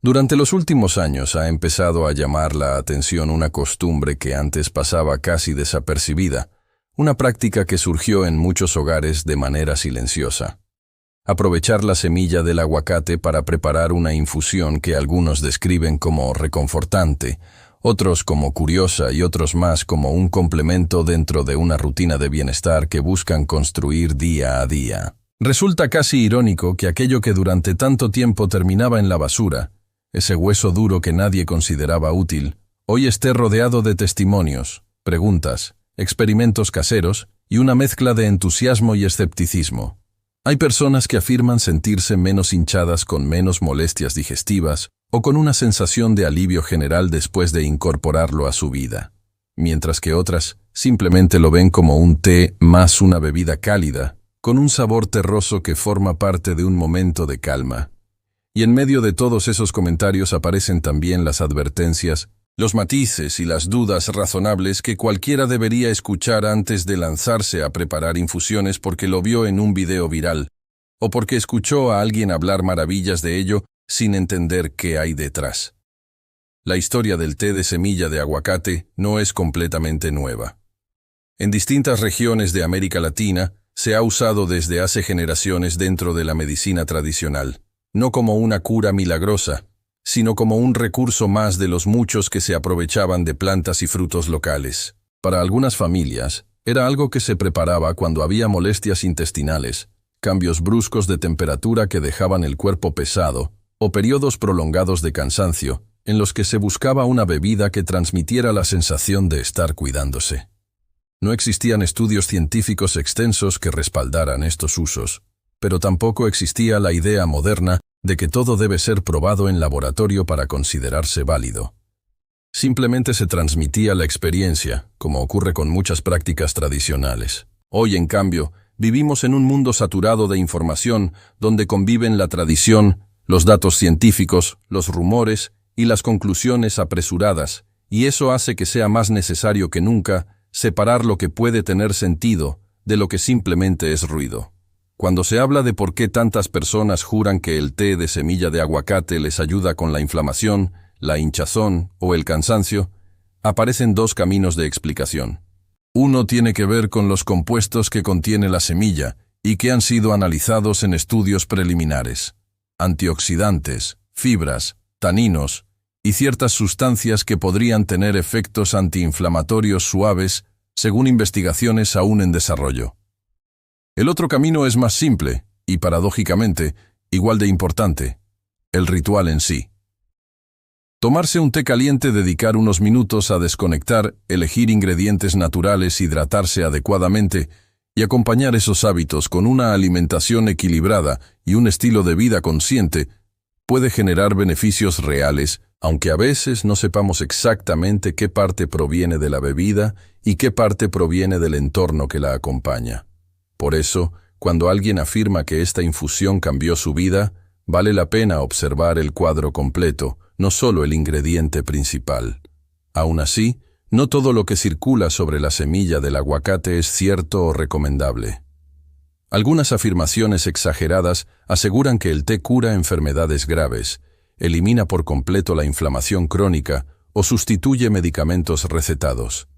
Durante los últimos años ha empezado a llamar la atención una costumbre que antes pasaba casi desapercibida, una práctica que surgió en muchos hogares de manera silenciosa. Aprovechar la semilla del aguacate para preparar una infusión que algunos describen como reconfortante, otros como curiosa y otros más como un complemento dentro de una rutina de bienestar que buscan construir día a día. Resulta casi irónico que aquello que durante tanto tiempo terminaba en la basura, ese hueso duro que nadie consideraba útil, hoy esté rodeado de testimonios, preguntas, experimentos caseros y una mezcla de entusiasmo y escepticismo. Hay personas que afirman sentirse menos hinchadas con menos molestias digestivas o con una sensación de alivio general después de incorporarlo a su vida, mientras que otras simplemente lo ven como un té más una bebida cálida, con un sabor terroso que forma parte de un momento de calma. Y en medio de todos esos comentarios aparecen también las advertencias, los matices y las dudas razonables que cualquiera debería escuchar antes de lanzarse a preparar infusiones porque lo vio en un video viral, o porque escuchó a alguien hablar maravillas de ello sin entender qué hay detrás. La historia del té de semilla de aguacate no es completamente nueva. En distintas regiones de América Latina se ha usado desde hace generaciones dentro de la medicina tradicional, no como una cura milagrosa, sino como un recurso más de los muchos que se aprovechaban de plantas y frutos locales. Para algunas familias, era algo que se preparaba cuando había molestias intestinales, cambios bruscos de temperatura que dejaban el cuerpo pesado, o periodos prolongados de cansancio, en los que se buscaba una bebida que transmitiera la sensación de estar cuidándose. No existían estudios científicos extensos que respaldaran estos usos, pero tampoco existía la idea moderna de que todo debe ser probado en laboratorio para considerarse válido. Simplemente se transmitía la experiencia, como ocurre con muchas prácticas tradicionales. Hoy, en cambio, vivimos en un mundo saturado de información donde conviven la tradición, los datos científicos, los rumores y las conclusiones apresuradas, y eso hace que sea más necesario que nunca separar lo que puede tener sentido de lo que simplemente es ruido. Cuando se habla de por qué tantas personas juran que el té de semilla de aguacate les ayuda con la inflamación, la hinchazón o el cansancio, aparecen dos caminos de explicación. Uno tiene que ver con los compuestos que contiene la semilla y que han sido analizados en estudios preliminares. Antioxidantes, fibras, taninos y ciertas sustancias que podrían tener efectos antiinflamatorios suaves según investigaciones aún en desarrollo. El otro camino es más simple y, paradójicamente, igual de importante: el ritual en sí. Tomarse un té caliente, dedicar unos minutos a desconectar, elegir ingredientes naturales, hidratarse adecuadamente y acompañar esos hábitos con una alimentación equilibrada y un estilo de vida consciente puede generar beneficios reales, aunque a veces no sepamos exactamente qué parte proviene de la bebida y qué parte proviene del entorno que la acompaña. Por eso, cuando alguien afirma que esta infusión cambió su vida, vale la pena observar el cuadro completo, no solo el ingrediente principal. Aún así, no todo lo que circula sobre la semilla del aguacate es cierto o recomendable. Algunas afirmaciones exageradas aseguran que el té cura enfermedades graves, elimina por completo la inflamación crónica o sustituye medicamentos recetados.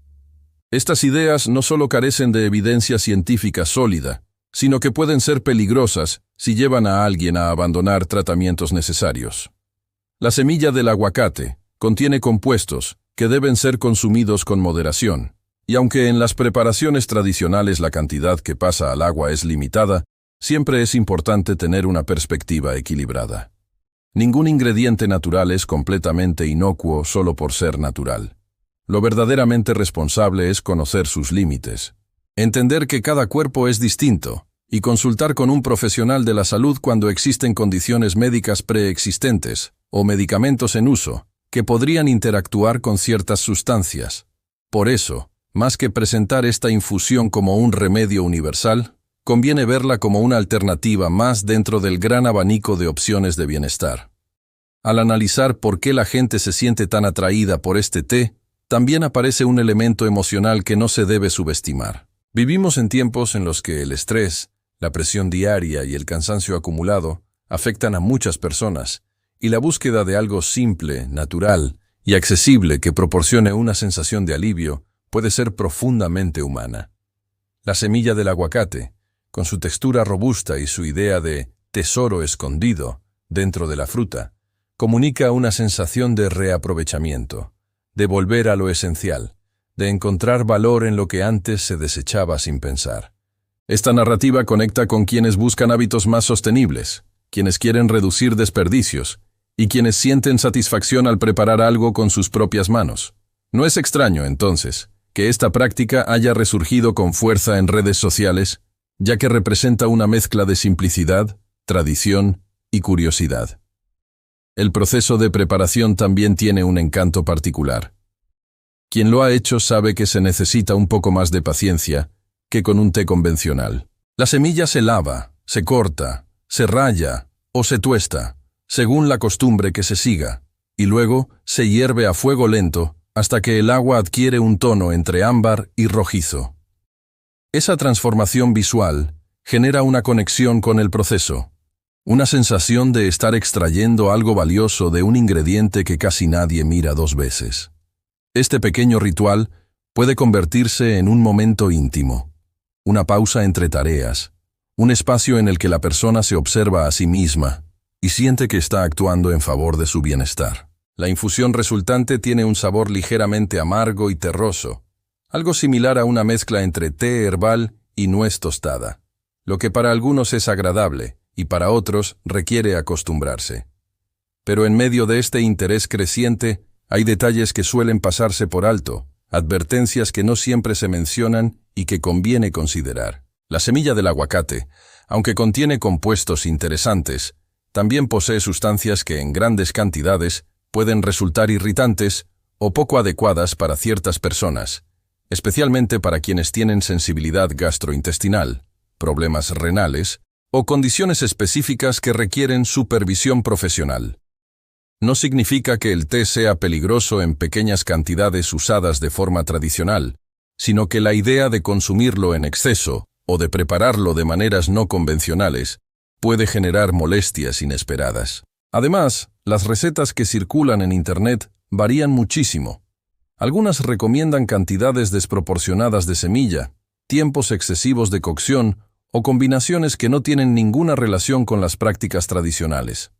Estas ideas no solo carecen de evidencia científica sólida, sino que pueden ser peligrosas si llevan a alguien a abandonar tratamientos necesarios. La semilla del aguacate contiene compuestos que deben ser consumidos con moderación, y aunque en las preparaciones tradicionales la cantidad que pasa al agua es limitada, siempre es importante tener una perspectiva equilibrada. Ningún ingrediente natural es completamente inocuo solo por ser natural. Lo verdaderamente responsable es conocer sus límites, entender que cada cuerpo es distinto y consultar con un profesional de la salud cuando existen condiciones médicas preexistentes o medicamentos en uso que podrían interactuar con ciertas sustancias. Por eso, más que presentar esta infusión como un remedio universal, conviene verla como una alternativa más dentro del gran abanico de opciones de bienestar. Al analizar por qué la gente se siente tan atraída por este té, también aparece un elemento emocional que no se debe subestimar. Vivimos en tiempos en los que el estrés, la presión diaria y el cansancio acumulado afectan a muchas personas, y la búsqueda de algo simple, natural y accesible que proporcione una sensación de alivio puede ser profundamente humana. La semilla del aguacate, con su textura robusta y su idea de tesoro escondido dentro de la fruta, comunica una sensación de reaprovechamiento, de volver a lo esencial, de encontrar valor en lo que antes se desechaba sin pensar. Esta narrativa conecta con quienes buscan hábitos más sostenibles, quienes quieren reducir desperdicios y quienes sienten satisfacción al preparar algo con sus propias manos. No es extraño, entonces, que esta práctica haya resurgido con fuerza en redes sociales, ya que representa una mezcla de simplicidad, tradición y curiosidad. El proceso de preparación también tiene un encanto particular. Quien lo ha hecho sabe que se necesita un poco más de paciencia que con un té convencional. La semilla se lava, se corta, se raya o se tuesta, según la costumbre que se siga, y luego se hierve a fuego lento hasta que el agua adquiere un tono entre ámbar y rojizo. Esa transformación visual genera una conexión con el proceso, una sensación de estar extrayendo algo valioso de un ingrediente que casi nadie mira dos veces. Este pequeño ritual puede convertirse en un momento íntimo, una pausa entre tareas, un espacio en el que la persona se observa a sí misma y siente que está actuando en favor de su bienestar. La infusión resultante tiene un sabor ligeramente amargo y terroso, algo similar a una mezcla entre té herbal y nuez tostada, lo que para algunos es agradable y para otros requiere acostumbrarse. Pero en medio de este interés creciente, hay detalles que suelen pasarse por alto, advertencias que no siempre se mencionan y que conviene considerar. La semilla del aguacate, aunque contiene compuestos interesantes, también posee sustancias que en grandes cantidades pueden resultar irritantes o poco adecuadas para ciertas personas, especialmente para quienes tienen sensibilidad gastrointestinal, problemas renales o condiciones específicas que requieren supervisión profesional. No significa que el té sea peligroso en pequeñas cantidades usadas de forma tradicional, sino que la idea de consumirlo en exceso o de prepararlo de maneras no convencionales puede generar molestias inesperadas. Además, las recetas que circulan en Internet varían muchísimo. Algunas recomiendan cantidades desproporcionadas de semilla, tiempos excesivos de cocción o combinaciones que no tienen ninguna relación con las prácticas tradicionales.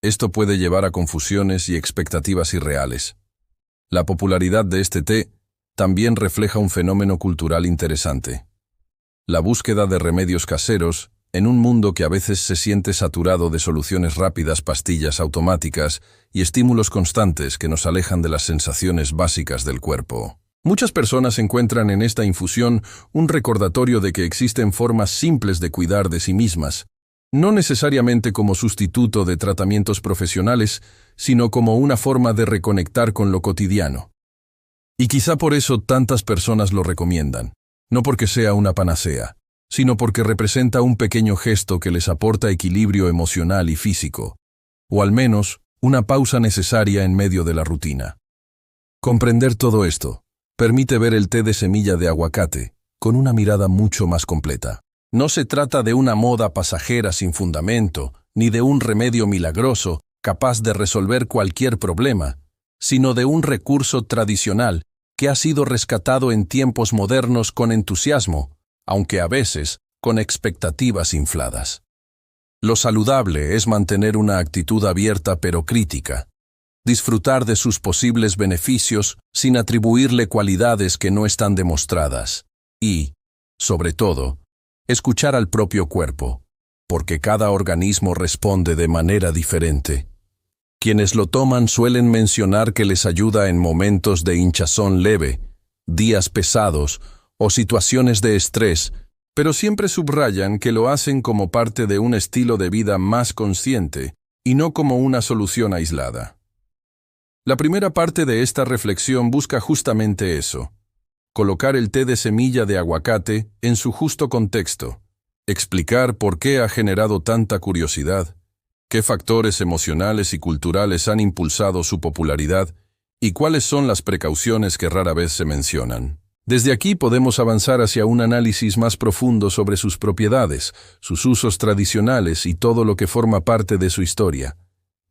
Esto puede llevar a confusiones y expectativas irreales. La popularidad de este té también refleja un fenómeno cultural interesante: la búsqueda de remedios caseros en un mundo que a veces se siente saturado de soluciones rápidas, pastillas automáticas y estímulos constantes que nos alejan de las sensaciones básicas del cuerpo. Muchas personas encuentran en esta infusión un recordatorio de que existen formas simples de cuidar de sí mismas, no necesariamente como sustituto de tratamientos profesionales, sino como una forma de reconectar con lo cotidiano. Y quizá por eso tantas personas lo recomiendan, no porque sea una panacea, sino porque representa un pequeño gesto que les aporta equilibrio emocional y físico, o al menos una pausa necesaria en medio de la rutina. Comprender todo esto permite ver el té de semilla de aguacate con una mirada mucho más completa. No se trata de una moda pasajera sin fundamento, ni de un remedio milagroso capaz de resolver cualquier problema, sino de un recurso tradicional que ha sido rescatado en tiempos modernos con entusiasmo, aunque a veces con expectativas infladas. Lo saludable es mantener una actitud abierta pero crítica, disfrutar de sus posibles beneficios sin atribuirle cualidades que no están demostradas y, sobre todo, escuchar al propio cuerpo, porque cada organismo responde de manera diferente. Quienes lo toman suelen mencionar que les ayuda en momentos de hinchazón leve, días pesados o situaciones de estrés, pero siempre subrayan que lo hacen como parte de un estilo de vida más consciente y no como una solución aislada. La primera parte de esta reflexión busca justamente eso: colocar el té de semilla de aguacate en su justo contexto, explicar por qué ha generado tanta curiosidad, qué factores emocionales y culturales han impulsado su popularidad y cuáles son las precauciones que rara vez se mencionan. Desde aquí podemos avanzar hacia un análisis más profundo sobre sus propiedades, sus usos tradicionales y todo lo que forma parte de su historia.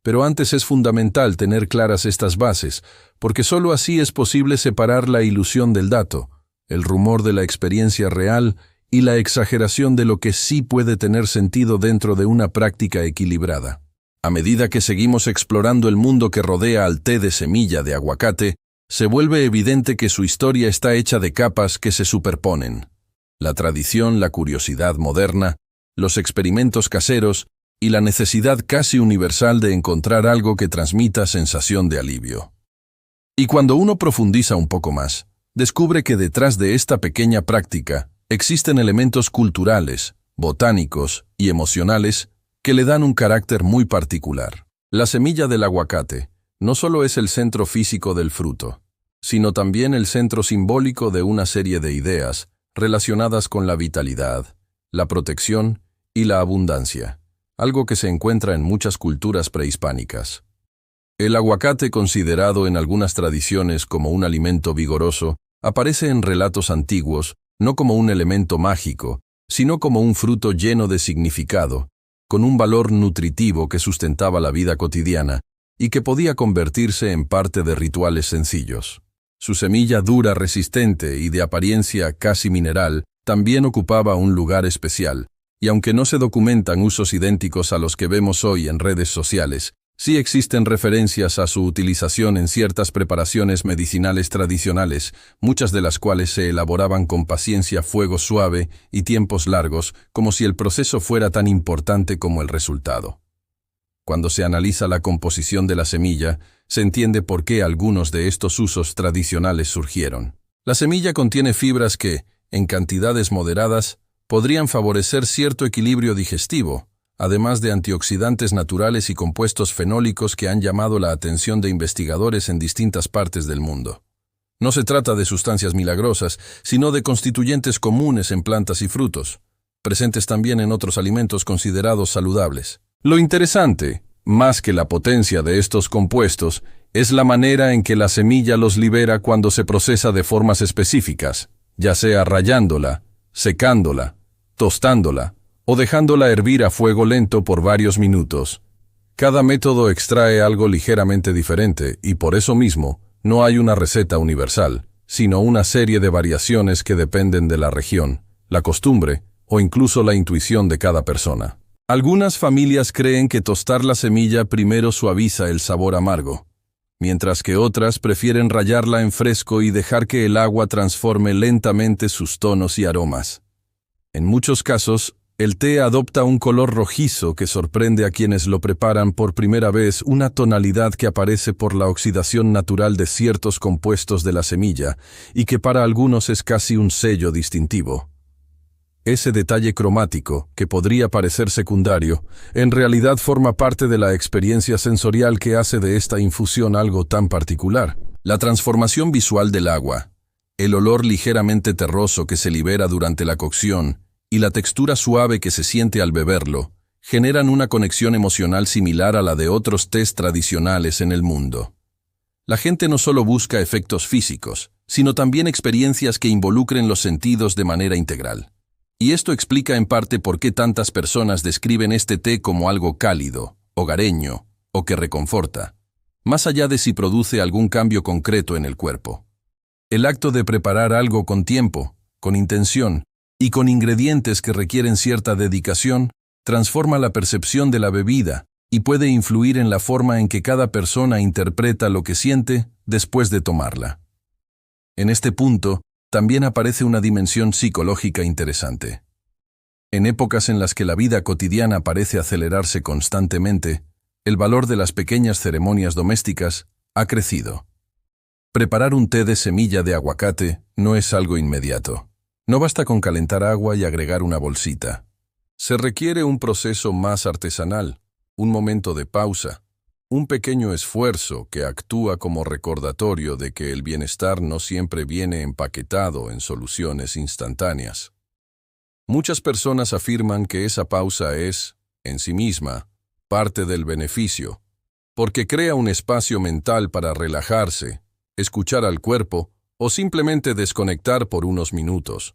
Pero antes es fundamental tener claras estas bases, porque sólo así es posible separar la ilusión del dato, el rumor de la experiencia real y la exageración de lo que sí puede tener sentido dentro de una práctica equilibrada. A medida que seguimos explorando el mundo que rodea al té de semilla de aguacate, se vuelve evidente que su historia está hecha de capas que se superponen. La tradición, la curiosidad moderna, los experimentos caseros y la necesidad casi universal de encontrar algo que transmita sensación de alivio. Y cuando uno profundiza un poco más, descubre que detrás de esta pequeña práctica existen elementos culturales, botánicos y emocionales que le dan un carácter muy particular. La semilla del aguacate no solo es el centro físico del fruto, sino también el centro simbólico de una serie de ideas relacionadas con la vitalidad, la protección y la abundancia, algo que se encuentra en muchas culturas prehispánicas. El aguacate, considerado en algunas tradiciones como un alimento vigoroso, aparece en relatos antiguos no como un elemento mágico, sino como un fruto lleno de significado, con un valor nutritivo que sustentaba la vida cotidiana y que podía convertirse en parte de rituales sencillos. Su semilla dura, resistente y de apariencia casi mineral también ocupaba un lugar especial, y aunque no se documentan usos idénticos a los que vemos hoy en redes sociales, sí existen referencias a su utilización en ciertas preparaciones medicinales tradicionales, muchas de las cuales se elaboraban con paciencia, fuego suave y tiempos largos, como si el proceso fuera tan importante como el resultado. Cuando se analiza la composición de la semilla, se entiende por qué algunos de estos usos tradicionales surgieron. La semilla contiene fibras que, en cantidades moderadas, podrían favorecer cierto equilibrio digestivo, además de antioxidantes naturales y compuestos fenólicos que han llamado la atención de investigadores en distintas partes del mundo. No se trata de sustancias milagrosas, sino de constituyentes comunes en plantas y frutos, presentes también en otros alimentos considerados saludables. Lo interesante, más que la potencia de estos compuestos, es la manera en que la semilla los libera cuando se procesa de formas específicas, ya sea rallándola, secándola, tostándola o dejándola hervir a fuego lento por varios minutos. Cada método extrae algo ligeramente diferente y por eso mismo no hay una receta universal, sino una serie de variaciones que dependen de la región, la costumbre o incluso la intuición de cada persona. Algunas familias creen que tostar la semilla primero suaviza el sabor amargo, mientras que otras prefieren rallarla en fresco y dejar que el agua transforme lentamente sus tonos y aromas. En muchos casos, el té adopta un color rojizo que sorprende a quienes lo preparan por primera vez, una tonalidad que aparece por la oxidación natural de ciertos compuestos de la semilla y que para algunos es casi un sello distintivo. Ese detalle cromático, que podría parecer secundario, en realidad forma parte de la experiencia sensorial que hace de esta infusión algo tan particular. La transformación visual del agua, el olor ligeramente terroso que se libera durante la cocción y la textura suave que se siente al beberlo, generan una conexión emocional similar a la de otros tés tradicionales en el mundo. La gente no solo busca efectos físicos, sino también experiencias que involucren los sentidos de manera integral. Y esto explica en parte por qué tantas personas describen este té como algo cálido, hogareño o que reconforta, más allá de si produce algún cambio concreto en el cuerpo. El acto de preparar algo con tiempo, con intención y con ingredientes que requieren cierta dedicación, transforma la percepción de la bebida y puede influir en la forma en que cada persona interpreta lo que siente después de tomarla. En este punto, también aparece una dimensión psicológica interesante. En épocas en las que la vida cotidiana parece acelerarse constantemente, el valor de las pequeñas ceremonias domésticas ha crecido. Preparar un té de semilla de aguacate no es algo inmediato. No basta con calentar agua y agregar una bolsita. Se requiere un proceso más artesanal, un momento de pausa, un pequeño esfuerzo que actúa como recordatorio de que el bienestar no siempre viene empaquetado en soluciones instantáneas. Muchas personas afirman que esa pausa es, en sí misma, parte del beneficio, porque crea un espacio mental para relajarse, escuchar al cuerpo o simplemente desconectar por unos minutos.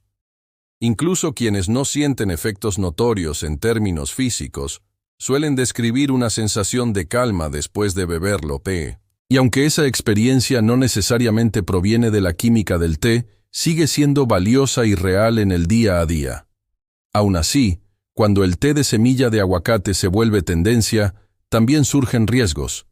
Incluso quienes no sienten efectos notorios en términos físicos, suelen describir una sensación de calma después de beberlo té. Y aunque esa experiencia no necesariamente proviene de la química del té, sigue siendo valiosa y real en el día a día. Aún así, cuando el té de semilla de aguacate se vuelve tendencia, también surgen riesgos.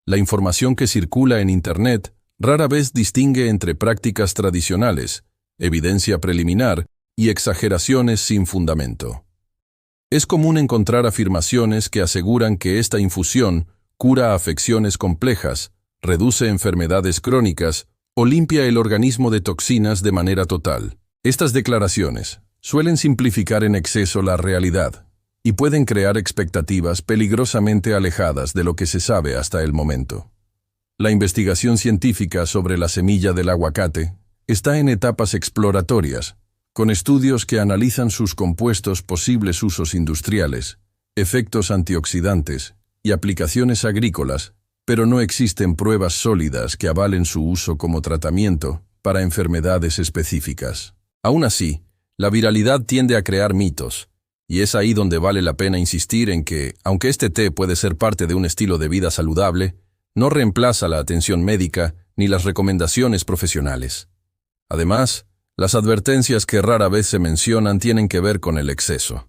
La información que circula en Internet rara vez distingue entre prácticas tradicionales, evidencia preliminar y exageraciones sin fundamento. Es común encontrar afirmaciones que aseguran que esta infusión cura afecciones complejas, reduce enfermedades crónicas o limpia el organismo de toxinas de manera total. Estas declaraciones suelen simplificar en exceso la realidad y pueden crear expectativas peligrosamente alejadas de lo que se sabe hasta el momento. La investigación científica sobre la semilla del aguacate está en etapas exploratorias, con estudios que analizan sus compuestos, posibles usos industriales, efectos antioxidantes y aplicaciones agrícolas, pero no existen pruebas sólidas que avalen su uso como tratamiento para enfermedades específicas. Aún así, la viralidad tiende a crear mitos, y es ahí donde vale la pena insistir en que, aunque este té puede ser parte de un estilo de vida saludable, no reemplaza la atención médica ni las recomendaciones profesionales. Además, las advertencias que rara vez se mencionan tienen que ver con el exceso.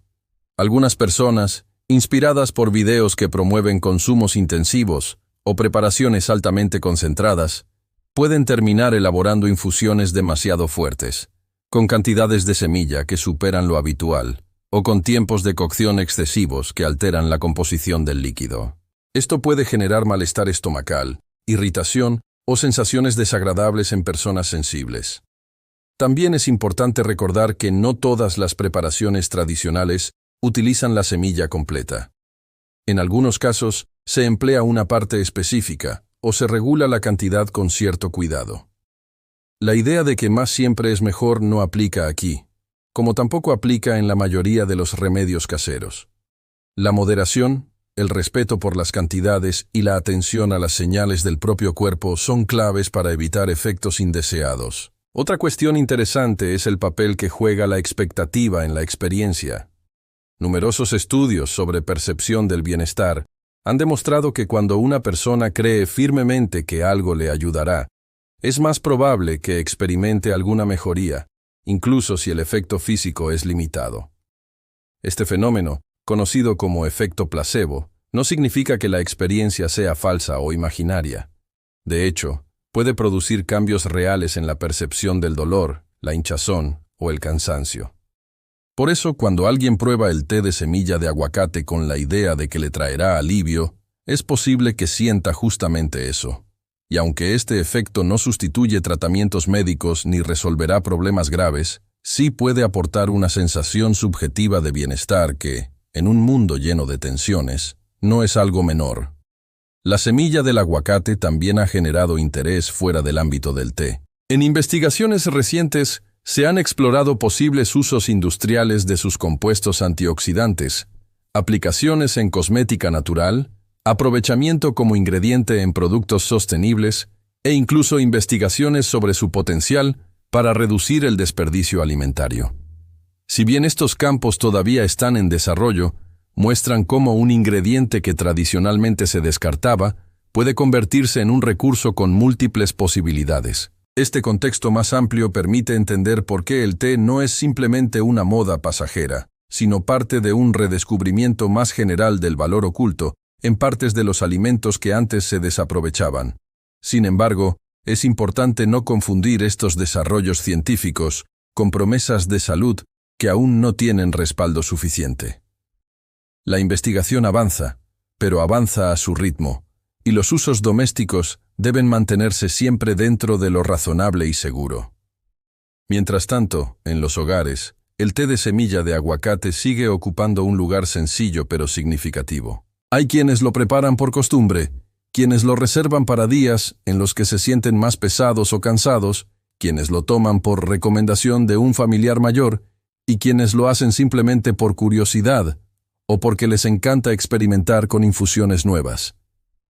Algunas personas, inspiradas por videos que promueven consumos intensivos o preparaciones altamente concentradas, pueden terminar elaborando infusiones demasiado fuertes, con cantidades de semilla que superan lo habitual, o con tiempos de cocción excesivos que alteran la composición del líquido. Esto puede generar malestar estomacal, irritación o sensaciones desagradables en personas sensibles. También es importante recordar que no todas las preparaciones tradicionales utilizan la semilla completa. En algunos casos, se emplea una parte específica o se regula la cantidad con cierto cuidado. La idea de que más siempre es mejor no aplica aquí, como tampoco aplica en la mayoría de los remedios caseros. La moderación, el respeto por las cantidades y la atención a las señales del propio cuerpo son claves para evitar efectos indeseados. Otra cuestión interesante es el papel que juega la expectativa en la experiencia. Numerosos estudios sobre percepción del bienestar han demostrado que cuando una persona cree firmemente que algo le ayudará, es más probable que experimente alguna mejoría, incluso si el efecto físico es limitado. Este fenómeno, conocido como efecto placebo, no significa que la experiencia sea falsa o imaginaria. De hecho, puede producir cambios reales en la percepción del dolor, la hinchazón o el cansancio. Por eso, cuando alguien prueba el té de semilla de aguacate con la idea de que le traerá alivio, es posible que sienta justamente eso. Y aunque este efecto no sustituye tratamientos médicos ni resolverá problemas graves, sí puede aportar una sensación subjetiva de bienestar que, en un mundo lleno de tensiones, no es algo menor. La semilla del aguacate también ha generado interés fuera del ámbito del té. En investigaciones recientes, se han explorado posibles usos industriales de sus compuestos antioxidantes, aplicaciones en cosmética natural, aprovechamiento como ingrediente en productos sostenibles e incluso investigaciones sobre su potencial para reducir el desperdicio alimentario. Si bien estos campos todavía están en desarrollo, muestran cómo un ingrediente que tradicionalmente se descartaba puede convertirse en un recurso con múltiples posibilidades. Este contexto más amplio permite entender por qué el té no es simplemente una moda pasajera, sino parte de un redescubrimiento más general del valor oculto en partes de los alimentos que antes se desaprovechaban. Sin embargo, es importante no confundir estos desarrollos científicos con promesas de salud que aún no tienen respaldo suficiente. La investigación avanza, pero avanza a su ritmo, y los usos domésticos deben mantenerse siempre dentro de lo razonable y seguro. Mientras tanto, en los hogares, el té de semilla de aguacate sigue ocupando un lugar sencillo pero significativo. Hay quienes lo preparan por costumbre, quienes lo reservan para días en los que se sienten más pesados o cansados, quienes lo toman por recomendación de un familiar mayor y quienes lo hacen simplemente por curiosidad o porque les encanta experimentar con infusiones nuevas.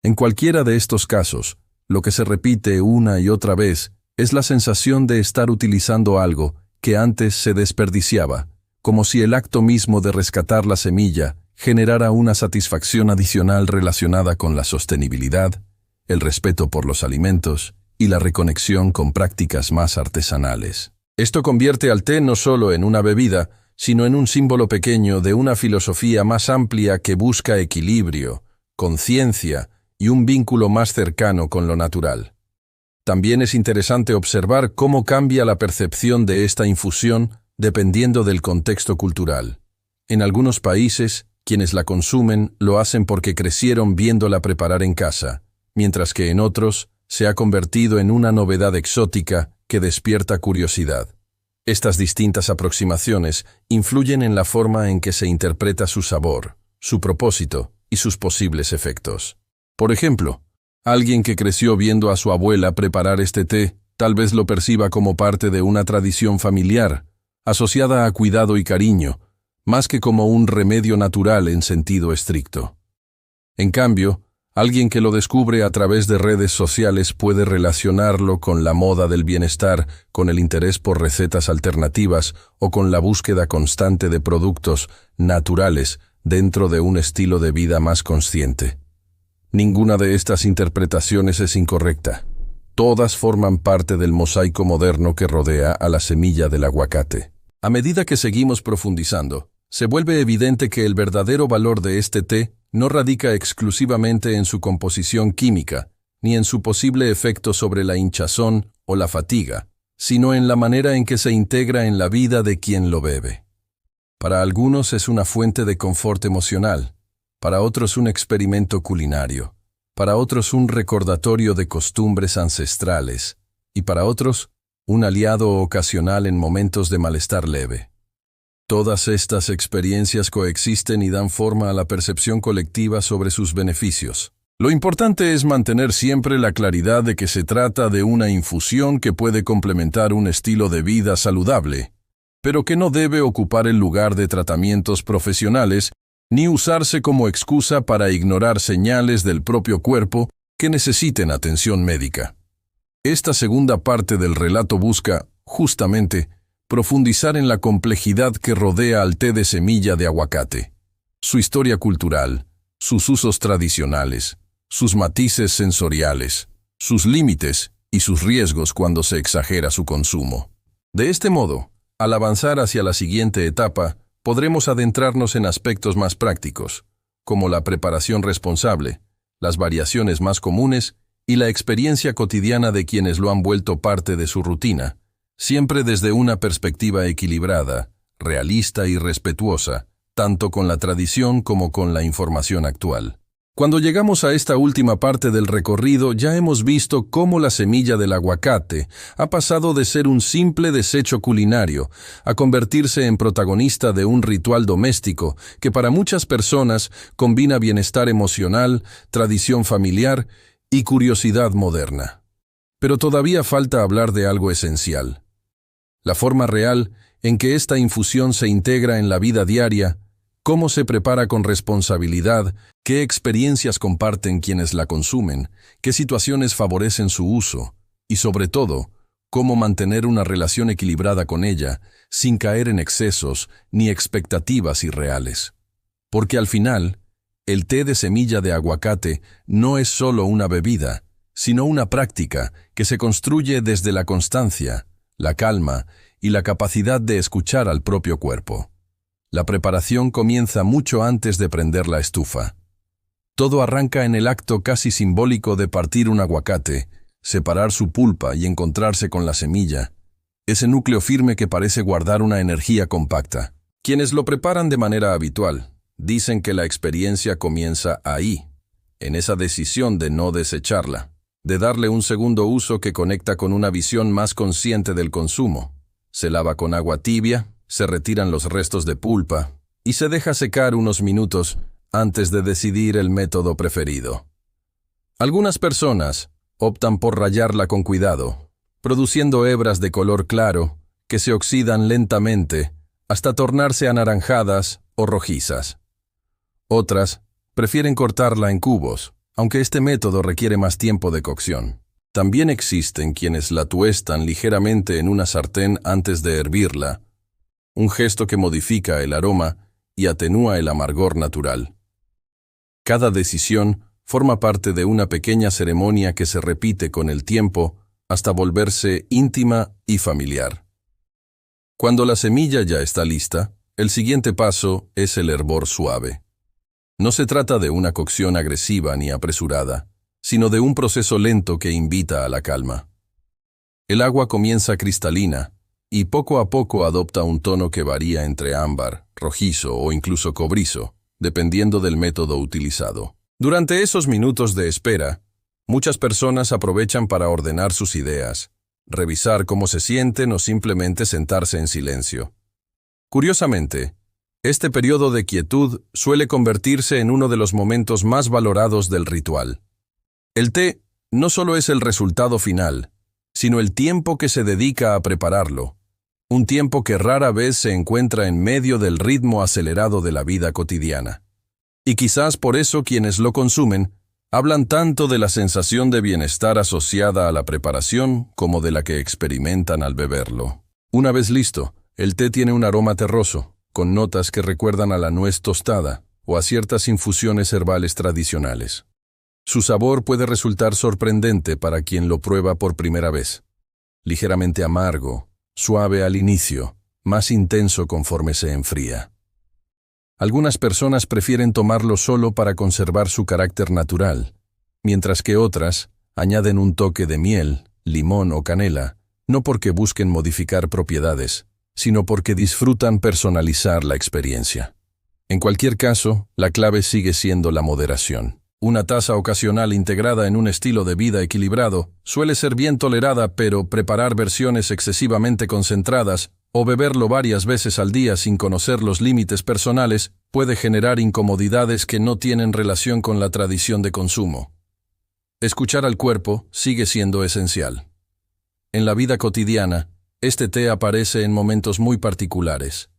En cualquiera de estos casos, lo que se repite una y otra vez es la sensación de estar utilizando algo que antes se desperdiciaba, como si el acto mismo de rescatar la semilla generara una satisfacción adicional relacionada con la sostenibilidad, el respeto por los alimentos y la reconexión con prácticas más artesanales. Esto convierte al té no solo en una bebida, sino en un símbolo pequeño de una filosofía más amplia que busca equilibrio, conciencia y un vínculo más cercano con lo natural. También es interesante observar cómo cambia la percepción de esta infusión dependiendo del contexto cultural. En algunos países, quienes la consumen lo hacen porque crecieron viéndola preparar en casa, mientras que en otros se ha convertido en una novedad exótica que despierta curiosidad. Estas distintas aproximaciones influyen en la forma en que se interpreta su sabor, su propósito y sus posibles efectos. Por ejemplo, alguien que creció viendo a su abuela preparar este té tal vez lo perciba como parte de una tradición familiar, asociada a cuidado y cariño, más que como un remedio natural en sentido estricto. En cambio, alguien que lo descubre a través de redes sociales puede relacionarlo con la moda del bienestar, con el interés por recetas alternativas o con la búsqueda constante de productos naturales dentro de un estilo de vida más consciente. Ninguna de estas interpretaciones es incorrecta. Todas forman parte del mosaico moderno que rodea a la semilla del aguacate. A medida que seguimos profundizando, se vuelve evidente que el verdadero valor de este té no radica exclusivamente en su composición química, ni en su posible efecto sobre la hinchazón o la fatiga, sino en la manera en que se integra en la vida de quien lo bebe. Para algunos es una fuente de confort emocional, para otros un experimento culinario, para otros un recordatorio de costumbres ancestrales, y para otros un aliado ocasional en momentos de malestar leve. Todas estas experiencias coexisten y dan forma a la percepción colectiva sobre sus beneficios. Lo importante es mantener siempre la claridad de que se trata de una infusión que puede complementar un estilo de vida saludable, pero que no debe ocupar el lugar de tratamientos profesionales ni usarse como excusa para ignorar señales del propio cuerpo que necesiten atención médica. Esta segunda parte del relato busca, justamente, profundizar en la complejidad que rodea al té de semilla de aguacate, su historia cultural, sus usos tradicionales, sus matices sensoriales, sus límites y sus riesgos cuando se exagera su consumo. De este modo, al avanzar hacia la siguiente etapa, podremos adentrarnos en aspectos más prácticos, como la preparación responsable, las variaciones más comunes y la experiencia cotidiana de quienes lo han vuelto parte de su rutina, siempre desde una perspectiva equilibrada, realista y respetuosa, tanto con la tradición como con la información actual. Cuando llegamos a esta última parte del recorrido, ya hemos visto cómo la semilla del aguacate ha pasado de ser un simple desecho culinario a convertirse en protagonista de un ritual doméstico que para muchas personas combina bienestar emocional, tradición familiar y curiosidad moderna. Pero todavía falta hablar de algo esencial: la forma real en que esta infusión se integra en la vida diaria, cómo se prepara con responsabilidad, qué experiencias comparten quienes la consumen, qué situaciones favorecen su uso, y sobre todo, cómo mantener una relación equilibrada con ella, sin caer en excesos ni expectativas irreales. Porque al final, el té de semilla de aguacate no es solo una bebida, sino una práctica que se construye desde la constancia, la calma y la capacidad de escuchar al propio cuerpo. La preparación comienza mucho antes de prender la estufa. Todo arranca en el acto casi simbólico de partir un aguacate, separar su pulpa y encontrarse con la semilla, ese núcleo firme que parece guardar una energía compacta. Quienes lo preparan de manera habitual dicen que la experiencia comienza ahí, en esa decisión de no desecharla, de darle un segundo uso que conecta con una visión más consciente del consumo. Se lava con agua tibia, se retiran los restos de pulpa y se deja secar unos minutos antes de decidir el método preferido. Algunas personas optan por rallarla con cuidado, produciendo hebras de color claro que se oxidan lentamente hasta tornarse anaranjadas o rojizas. Otras prefieren cortarla en cubos, aunque este método requiere más tiempo de cocción. También existen quienes la tuestan ligeramente en una sartén antes de hervirla, un gesto que modifica el aroma y atenúa el amargor natural. Cada decisión forma parte de una pequeña ceremonia que se repite con el tiempo hasta volverse íntima y familiar. Cuando la semilla ya está lista, el siguiente paso es el hervor suave. No se trata de una cocción agresiva ni apresurada, sino de un proceso lento que invita a la calma. El agua comienza cristalina y poco a poco adopta un tono que varía entre ámbar, rojizo o incluso cobrizo, dependiendo del método utilizado. Durante esos minutos de espera, muchas personas aprovechan para ordenar sus ideas, revisar cómo se sienten o simplemente sentarse en silencio. Curiosamente, este periodo de quietud suele convertirse en uno de los momentos más valorados del ritual. El té no solo es el resultado final, sino el tiempo que se dedica a prepararlo, un tiempo que rara vez se encuentra en medio del ritmo acelerado de la vida cotidiana. Y quizás por eso quienes lo consumen hablan tanto de la sensación de bienestar asociada a la preparación como de la que experimentan al beberlo. Una vez listo, el té tiene un aroma terroso, con notas que recuerdan a la nuez tostada o a ciertas infusiones herbales tradicionales. Su sabor puede resultar sorprendente para quien lo prueba por primera vez. Ligeramente amargo, suave al inicio, más intenso conforme se enfría. Algunas personas prefieren tomarlo solo para conservar su carácter natural, mientras que otras añaden un toque de miel, limón o canela, no porque busquen modificar propiedades, sino porque disfrutan personalizar la experiencia. En cualquier caso, la clave sigue siendo la moderación. Una taza ocasional integrada en un estilo de vida equilibrado suele ser bien tolerada, pero preparar versiones excesivamente concentradas o beberlo varias veces al día sin conocer los límites personales puede generar incomodidades que no tienen relación con la tradición de consumo. Escuchar al cuerpo sigue siendo esencial. En la vida cotidiana, este té aparece en momentos muy particulares.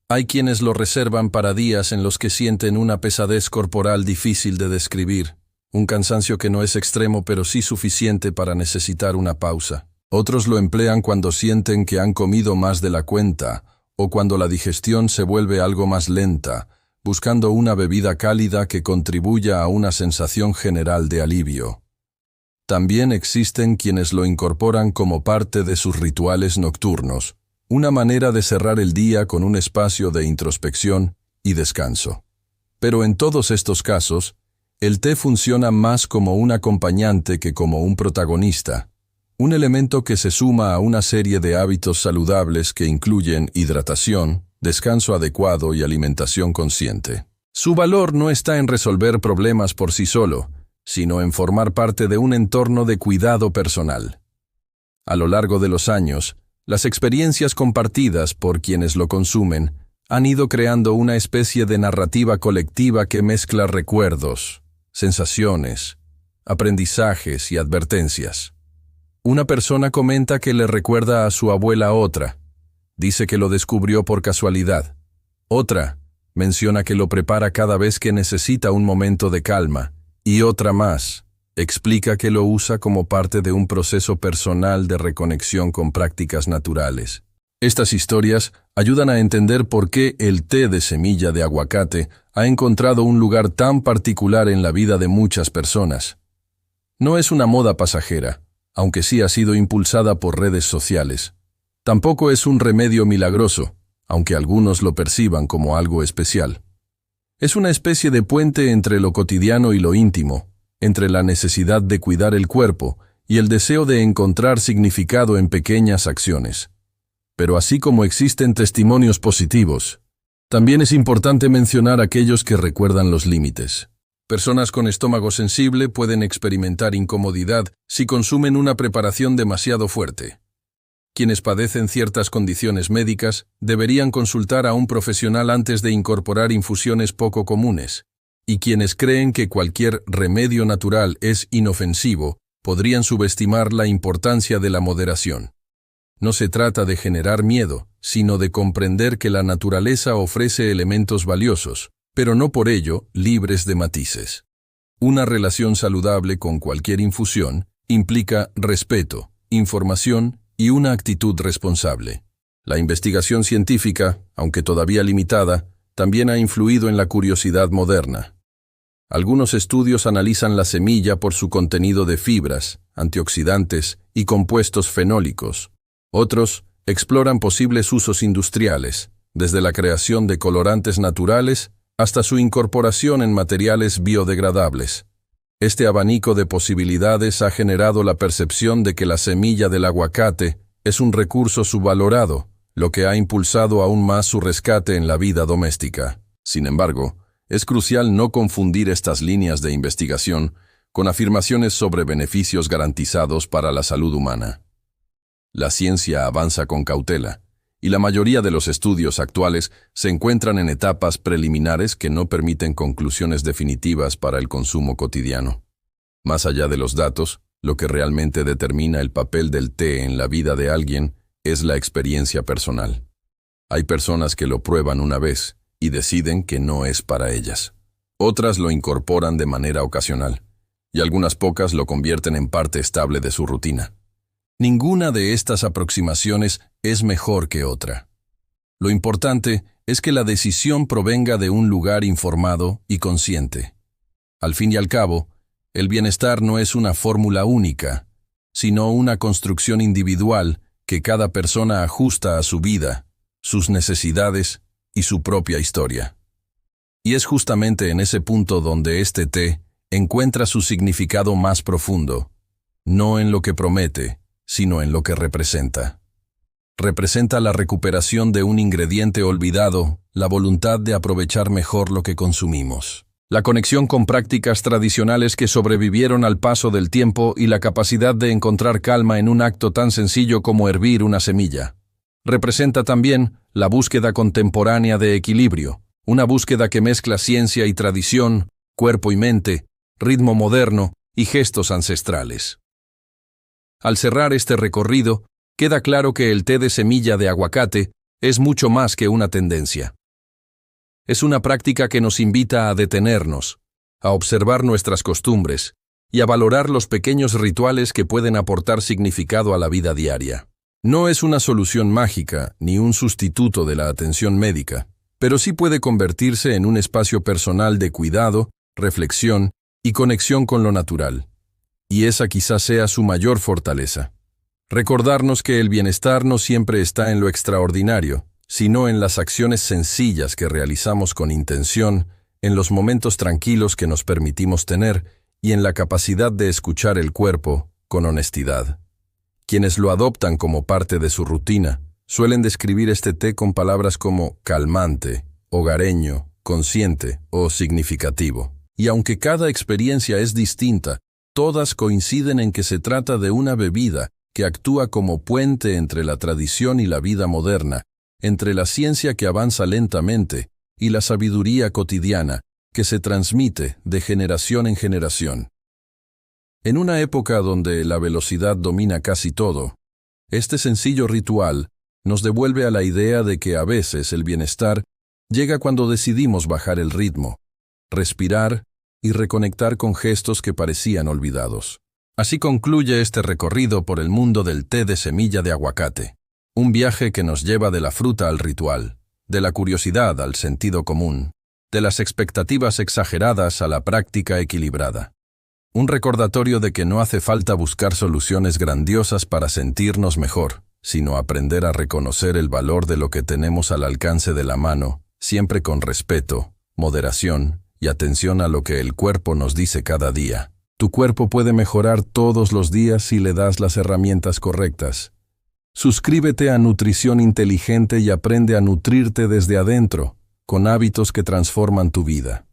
Hay quienes lo reservan para días en los que sienten una pesadez corporal difícil de describir, un cansancio que no es extremo pero sí suficiente para necesitar una pausa. Otros lo emplean cuando sienten que han comido más de la cuenta o cuando la digestión se vuelve algo más lenta, buscando una bebida cálida que contribuya a una sensación general de alivio. También existen quienes lo incorporan como parte de sus rituales nocturnos, una manera de cerrar el día con un espacio de introspección y descanso. Pero en todos estos casos, el té funciona más como un acompañante que como un protagonista, un elemento que se suma a una serie de hábitos saludables que incluyen hidratación, descanso adecuado y alimentación consciente. Su valor no está en resolver problemas por sí solo, sino en formar parte de un entorno de cuidado personal. A lo largo de los años, las experiencias compartidas por quienes lo consumen han ido creando una especie de narrativa colectiva que mezcla recuerdos, sensaciones, aprendizajes y advertencias. Una persona comenta que le recuerda a su abuela a otra. Dice que lo descubrió por casualidad. Otra menciona que lo prepara cada vez que necesita un momento de calma. Y otra más explica que lo usa como parte de un proceso personal de reconexión con prácticas naturales. Estas historias ayudan a entender por qué el té de semilla de aguacate ha encontrado un lugar tan particular en la vida de muchas personas. No es una moda pasajera, aunque sí ha sido impulsada por redes sociales. Tampoco es un remedio milagroso, aunque algunos lo perciban como algo especial. Es una especie de puente entre lo cotidiano y lo íntimo, entre la necesidad de cuidar el cuerpo y el deseo de encontrar significado en pequeñas acciones. Pero así como existen testimonios positivos, también es importante mencionar aquellos que recuerdan los límites. Personas con estómago sensible pueden experimentar incomodidad si consumen una preparación demasiado fuerte. Quienes padecen ciertas condiciones médicas deberían consultar a un profesional antes de incorporar infusiones poco comunes, y quienes creen que cualquier remedio natural es inofensivo podrían subestimar la importancia de la moderación. No se trata de generar miedo, sino de comprender que la naturaleza ofrece elementos valiosos, pero no por ello libres de matices. Una relación saludable con cualquier infusión implica respeto, información y una actitud responsable. La investigación científica, aunque todavía limitada, también ha influido en la curiosidad moderna. Algunos estudios analizan la semilla por su contenido de fibras, antioxidantes y compuestos fenólicos. Otros exploran posibles usos industriales, desde la creación de colorantes naturales hasta su incorporación en materiales biodegradables. Este abanico de posibilidades ha generado la percepción de que la semilla del aguacate es un recurso subvalorado, lo que ha impulsado aún más su rescate en la vida doméstica. Sin embargo, es crucial no confundir estas líneas de investigación con afirmaciones sobre beneficios garantizados para la salud humana. La ciencia avanza con cautela, y la mayoría de los estudios actuales se encuentran en etapas preliminares que no permiten conclusiones definitivas para el consumo cotidiano. Más allá de los datos, lo que realmente determina el papel del té en la vida de alguien es la experiencia personal. Hay personas que lo prueban una vez y deciden que no es para ellas. Otras lo incorporan de manera ocasional, y algunas pocas lo convierten en parte estable de su rutina. Ninguna de estas aproximaciones es mejor que otra. Lo importante es que la decisión provenga de un lugar informado y consciente. Al fin y al cabo, el bienestar no es una fórmula única, sino una construcción individual que cada persona ajusta a su vida, sus necesidades y su propia historia. Y es justamente en ese punto donde este té encuentra su significado más profundo, no en lo que promete, sino en lo que representa. Representa la recuperación de un ingrediente olvidado, la voluntad de aprovechar mejor lo que consumimos. La conexión con prácticas tradicionales que sobrevivieron al paso del tiempo y la capacidad de encontrar calma en un acto tan sencillo como hervir una semilla. Representa también la búsqueda contemporánea de equilibrio, una búsqueda que mezcla ciencia y tradición, cuerpo y mente, ritmo moderno y gestos ancestrales. Al cerrar este recorrido, queda claro que el té de semilla de aguacate es mucho más que una tendencia. Es una práctica que nos invita a detenernos, a observar nuestras costumbres y a valorar los pequeños rituales que pueden aportar significado a la vida diaria. No es una solución mágica ni un sustituto de la atención médica, pero sí puede convertirse en un espacio personal de cuidado, reflexión y conexión con lo natural. Y esa quizás sea su mayor fortaleza. Recordarnos que el bienestar no siempre está en lo extraordinario, sino en las acciones sencillas que realizamos con intención, en los momentos tranquilos que nos permitimos tener y en la capacidad de escuchar el cuerpo con honestidad. Quienes lo adoptan como parte de su rutina suelen describir este té con palabras como calmante, hogareño, consciente o significativo. Y aunque cada experiencia es distinta, todas coinciden en que se trata de una bebida que actúa como puente entre la tradición y la vida moderna, entre la ciencia que avanza lentamente y la sabiduría cotidiana que se transmite de generación en generación. En una época donde la velocidad domina casi todo, este sencillo ritual nos devuelve a la idea de que a veces el bienestar llega cuando decidimos bajar el ritmo, respirar y reconectar con gestos que parecían olvidados. Así concluye este recorrido por el mundo del té de semilla de aguacate, un viaje que nos lleva de la fruta al ritual, de la curiosidad al sentido común, de las expectativas exageradas a la práctica equilibrada. Un recordatorio de que no hace falta buscar soluciones grandiosas para sentirnos mejor, sino aprender a reconocer el valor de lo que tenemos al alcance de la mano, siempre con respeto, moderación y atención a lo que el cuerpo nos dice cada día. Tu cuerpo puede mejorar todos los días si le das las herramientas correctas. Suscríbete a Nutrición Inteligente y aprende a nutrirte desde adentro, con hábitos que transforman tu vida.